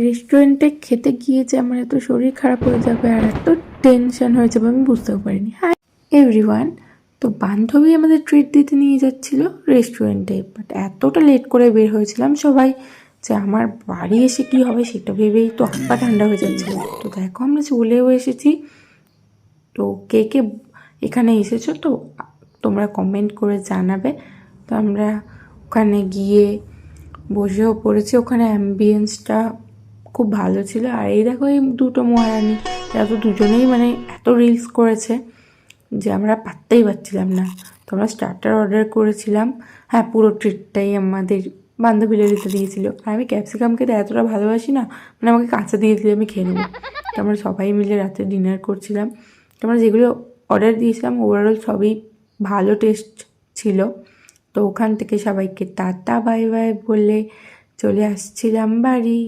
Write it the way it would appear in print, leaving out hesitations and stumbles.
রেস্টুরেন্টে খেতে গিয়ে যে আমার এত শরীর খারাপ হয়ে যাবে আর এত টেনশন হয়ে যাবে আমি বুঝতেও পারিনি। হাই এভরিওয়ান, তো বান্ধবী আমাদের ট্রিট দিতে নিয়ে যাচ্ছিল রেস্টুরেন্টে, বাট এতটা লেট করে বের হয়েছিলাম সবাই যে আমার বাড়ি এসে কি হবে সেটা ভেবেই তো হাত পা ঠান্ডা হয়ে যাচ্ছিল। তো দেখো আমরা চলেও এসেছি। তো কে কে এখানে এসেছো তো তোমরা কমেন্ট করে জানাবে। তো আমরা ওখানে গিয়ে বসেও পড়েছি। ওখানে অ্যাম্বিয়েন্সটা খুব ভালো ছিল। আর এই দেখো এই দুটো মহারানী, এরা তো দুজনেই মানে এত রিলস করেছে যে আমরা পাত্তাই পাচ্ছিলাম না। তো আমরা স্টার্টার অর্ডার করেছিলাম। হ্যাঁ, পুরো ট্রিটটাই আমাদের বান্ধবী লেডিতে দিয়েছিল। আর আমি ক্যাপসিকাম খেতে এতটা ভালোবাসি না, মানে আমাকে কাঁচা দিয়ে দিলে আমি খেয়ে নেবো। তো আমরা সবাই মিলে রাতে ডিনার করছিলাম। তো আমরা যেগুলো অর্ডার দিয়েছিলাম ওভারঅল সবই ভালো টেস্ট ছিল। তো ওখান থেকে সবাইকে টাটা বাই বাই বলে চলে আসছিলাম বাড়ি।